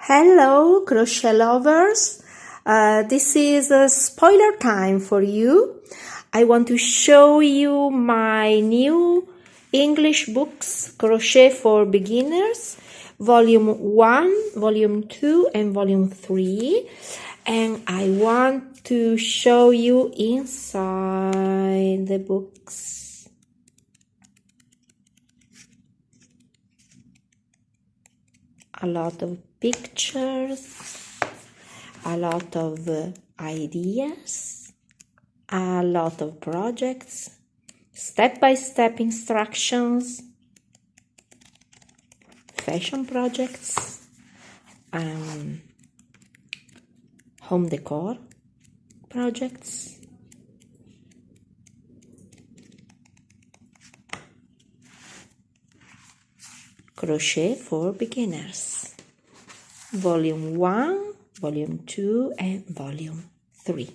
Hello, crochet lovers. This is a spoiler time for you. I want to show you my new English books, Crochet for Beginners, Volume 1, Volume 2, and Volume 3. And I want to show you inside the books. A lot of pictures, a lot of ideas, a lot of projects, step-by-step instructions, fashion projects, home decor projects, Crochet for Beginners, Volume 1, Volume 2, and Volume 3.